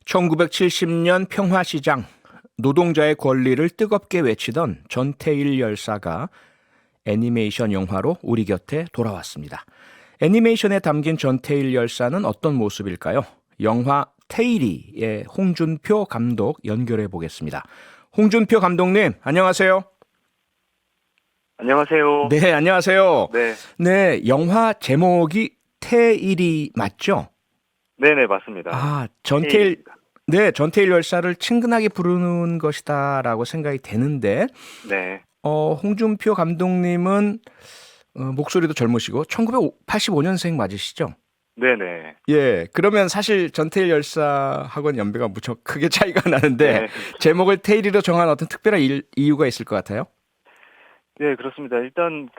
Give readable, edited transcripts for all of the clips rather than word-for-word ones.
1970년 평화시장, 노동자의 권리를 뜨겁게 외치던 전태일 열사가 애니메이션 영화로 우리 곁에 돌아왔습니다. 애니메이션에 담긴 전태일 열사는 어떤 모습일까요? 영화 테일이의 홍준표 감독 연결해 보겠습니다. 홍준표 감독님, 안녕하세요. 안녕하세요. 네, 안녕하세요. 네. 네, 영화 제목이 테일이 맞죠? 네네, 맞습니다. 전태일, 테일입니다. 네, 전태일 열사를 친근하게 부르는 것이다라고 생각이 되는데, 네. 홍준표 감독님은 목소리도 젊으시고 1985년생 맞으시죠? 네네. 예, 그러면 사실 전태일 열사하고는 연배가 무척 크게 차이가 나는데 네. 제목을 테일이로 정한 어떤 특별한 이유가 있을 것 같아요? 네, 그렇습니다. 일단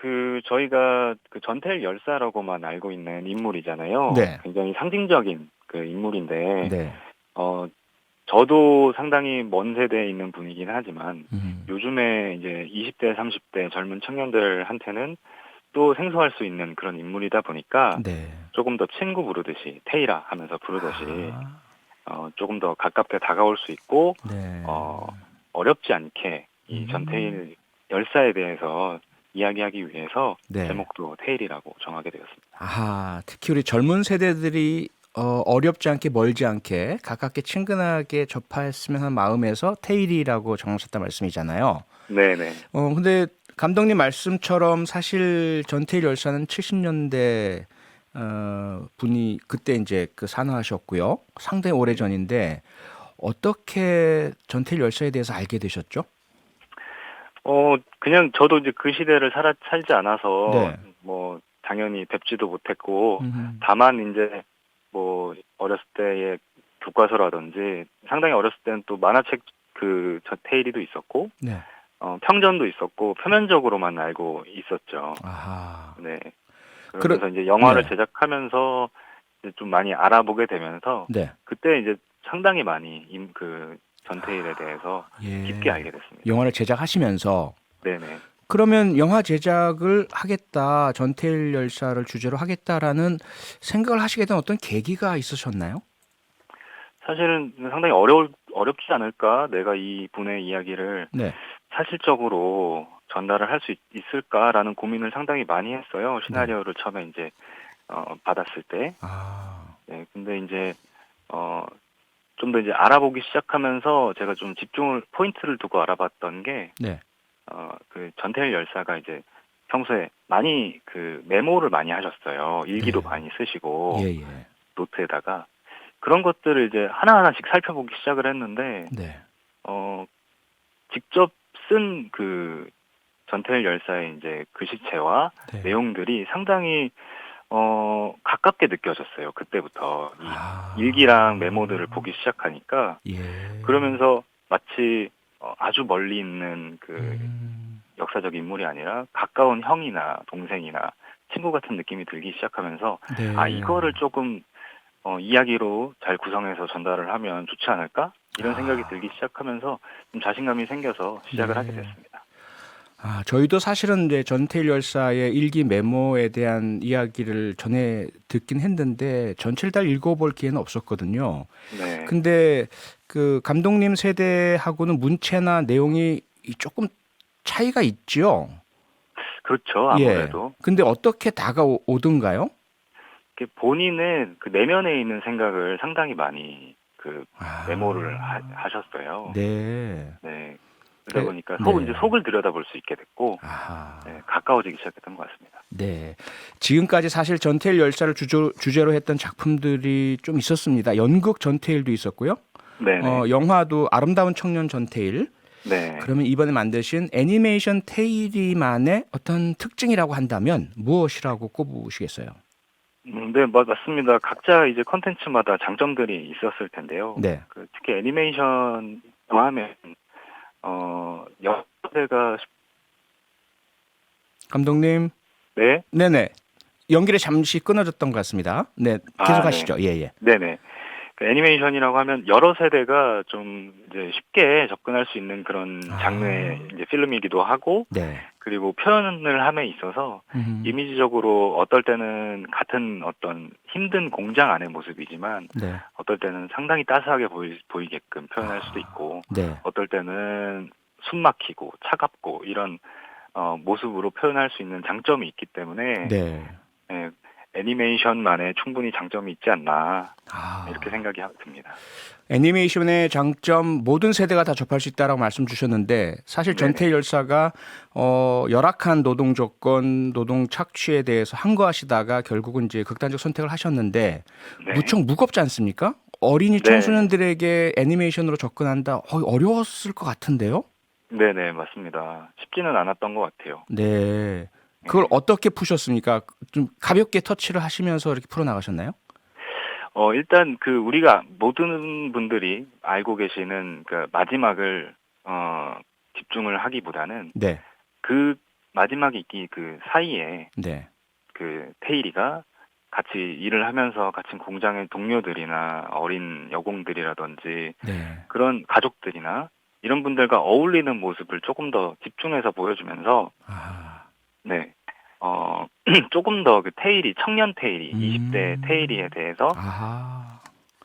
저희가 전태일 열사라고만 알고 있는 인물이잖아요. 네, 굉장히 상징적인 인물인데, 네, 어, 저도 상당히 먼 세대에 있는 분이긴 하지만, 음, 요즘에 이제 20대, 30대 젊은 청년들한테는 또 생소할 수 있는 그런 인물이다 보니까, 네. 조금 더 친구 부르듯이, 테일아 하면서 부르듯이, 아, 조금 더 가깝게 다가올 수 있고, 네. 어, 어렵지 않게 이 음, 전태일 열사에 대해서 이야기하기 위해서 네. 제목도 테일이라고 정하게 되었습니다. 특히 우리 젊은 세대들이 어렵지 않게 멀지 않게 가깝게 친근하게 접했으면 하는 마음에서 테일이라고 정하셨단 말씀이잖아요. 네네. 근데 감독님 말씀처럼 사실 전태일 열사는 70년대 분이 그때 이제 산화하셨고요. 상당히 오래 전인데 어떻게 전태일 열사에 대해서 알게 되셨죠? 그냥 저도 이제 그 시대를 살지 않아서, 네. 당연히 뵙지도 못했고, 음, 다만 이제, 어렸을 때의 교과서라든지, 상당히 어렸을 때는 또 만화책 저 테일이도 있었고, 네. 평전도 있었고, 표면적으로만 알고 있었죠. 아하. 네. 그러, 그러면서 이제 영화를 네. 제작하면서 이제 좀 많이 알아보게 되면서 네. 그때 이제 상당히 많이 전태일에 대해서 깊게 예. 알게 됐습니다. 영화를 제작하시면서 네네. 그러면 영화 제작을 하겠다, 전태일 열사를 주제로 하겠다라는 생각을 하시게 된 어떤 계기가 있으셨나요? 사실은 상당히 어렵지 않을까? 내가 이 분의 이야기를 네, 사실적으로 전달을 할 수 있을까라는 고민을 상당히 많이 했어요. 네. 시나리오를 처음에 이제 받았을 때. 아, 네. 근데 이제 어, 좀 더 이제 알아보기 시작하면서 제가 좀 포인트를 두고 알아봤던 게 네. 전태일 열사가 이제 평소에 많이 메모를 많이 하셨어요. 일기도 네. 많이 쓰시고, 예, 예. 노트에다가. 그런 것들을 이제 하나하나씩 살펴보기 시작을 했는데, 네. 어, 직접 쓴 전태일 열사의 이제 글씨체와 네. 내용들이 상당히, 가깝게 느껴졌어요. 그때부터. 이 일기랑 메모들을 아, 보기 시작하니까, 예. 그러면서 마치 아주 멀리 있는 음, 역사적 인물이 아니라 가까운 형이나 동생이나 친구 같은 느낌이 들기 시작하면서 네. 이거를 조금 이야기로 잘 구성해서 전달을 하면 좋지 않을까? 이런 생각이 아, 들기 시작하면서 좀 자신감이 생겨서 시작을 하게 네. 됐습니다. 저희도 사실은 이제 전태일 열사의 일기 메모에 대한 이야기를 전에 듣긴 했는데 전체를 다 읽어볼 기회는 없었거든요. 네, 근데 그 감독님 세대하고는 문체나 내용이 조금 차이가 있죠. 그렇죠. 예. 아무래도 근데 어떻게 다가오던가요? 본인의 내면에 있는 생각을 상당히 많이 메모를 아, 하셨어요. 네. 네, 그러다 그래, 보니까 이제 네. 속을 들여다볼 수 있게 됐고 네, 아하. 가까워지기 시작했던 것 같습니다. 네. 지금까지 사실 전태일 열사를 주제로 했던 작품들이 좀 있었습니다. 연극 전태일도 있었고요. 네네. 영화도 아름다운 청년 전태일. 네. 그러면 이번에 만드신 애니메이션 테일이만의 어떤 특징이라고 한다면 무엇이라고 꼽으시겠어요? 네, 맞습니다. 각자 이제 컨텐츠마다 장점들이 있었을 텐데요. 네. 특히 애니메이션 하면, 연세가, 감독님. 네? 네네. 연기를 잠시 끊어졌던 것 같습니다. 네. 아, 네. 계속하시죠. 예, 예. 네네. 그 애니메이션이라고 하면 여러 세대가 좀 이제 쉽게 접근할 수 있는 그런 장르의 이제 필름이기도 하고, 네. 그리고 표현을 함에 있어서 이미지적으로 어떨 때는 같은 어떤 힘든 공장 안의 모습이지만 네. 어떨 때는 상당히 따스하게 보이게끔 표현할 수도 있고, 네. 어떨 때는 숨막히고 차갑고 이런 모습으로 표현할 수 있는 장점이 있기 때문에 네. 예, 애니메이션만에 충분히 장점이 있지 않나 이렇게 아. 생각이 듭니다. 애니메이션의 장점 모든 세대가 다 접할 수 있다라고 말씀 주셨는데 사실 네네. 전태일 열사가 열악한 노동 조건, 노동 착취에 대해서 항거하시다가 결국은 이제 극단적 선택을 하셨는데 네. 무척 무겁지 않습니까? 어린이 네. 청소년들에게 애니메이션으로 접근한다 어려웠을 것 같은데요? 네네, 맞습니다. 쉽지는 않았던 것 같아요. 네. 그걸 어떻게 푸셨습니까? 좀 가볍게 터치를 하시면서 이렇게 풀어 나가셨나요? 일단 우리가 모든 분들이 알고 계시는 그 마지막을 집중을 하기보다는 네. 그 마지막이 있기 그 사이에 네. 그 테일이가 같이 일을 하면서 같이 공장의 동료들이나 어린 여공들이라든지 네. 그런 가족들이나 이런 분들과 어울리는 모습을 조금 더 집중해서 보여주면서 아. 네. 조금 더 그 청년 테일이, 20대 테일이에 대해서 아하.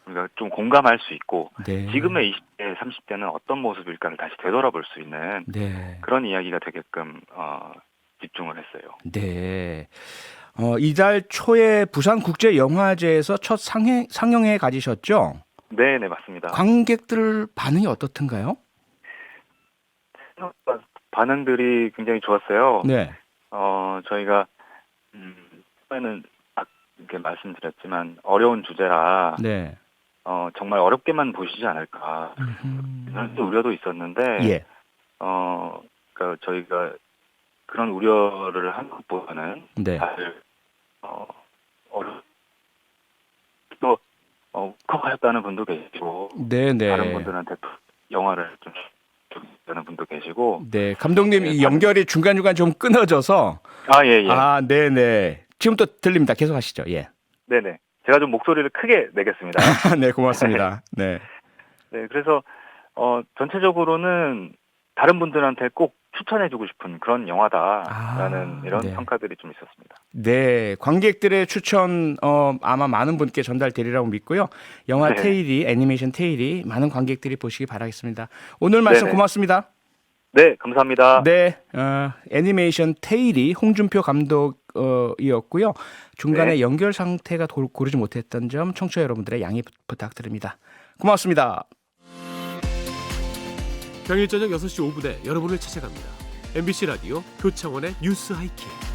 우리가 좀 공감할 수 있고, 네. 지금의 20대, 30대는 어떤 모습일까를 다시 되돌아볼 수 있는 네. 그런 이야기가 되게끔 집중을 했어요. 네. 이달 초에 부산국제영화제에서 첫 상영회 가지셨죠? 네네, 맞습니다. 관객들 반응이 어떻던가요? 생각보다 반응들이 굉장히 좋았어요. 네. 저희가 처음에는 이렇게 말씀드렸지만 어려운 주제라 네. 정말 어렵게만 보시지 않을까 이런 우려도 있었는데 예. 그러니까 저희가 그런 우려를 한 것보다는 네. 잘 또 울컥하셨다는 분도 계시고 네, 다른 네. 분들한테 또 영화를 좀 추천하는 분도 계시고. 네. 감독님 네, 이 연결이 중간중간 좀 끊어져서 예. 네, 네. 지금 또 들립니다. 계속 하시죠. 예. 네네. 제가 좀 목소리를 크게 내겠습니다. 네, 고맙습니다. 네. 네, 그래서 전체적으로는 다른 분들한테 꼭 추천해주고 싶은 그런 영화다라는 이런 네. 평가들이 좀 있었습니다. 네, 관객들의 추천 아마 많은 분께 전달되리라고 믿고요. 영화 네. 테일이, 애니메이션 테일이 많은 관객들이 보시기 바라겠습니다. 오늘 말씀 네네. 고맙습니다. 네, 감사합니다. 네, 애니메이션 테일이 홍준표 감독이었고요. 중간에 네. 연결 상태가 고르지 못했던 점 청취자 여러분들의 양해 부탁드립니다. 고맙습니다. 평일 저녁 6시 5분에 여러분을 찾아갑니다. MBC 라디오 표창원의 뉴스 하이킥.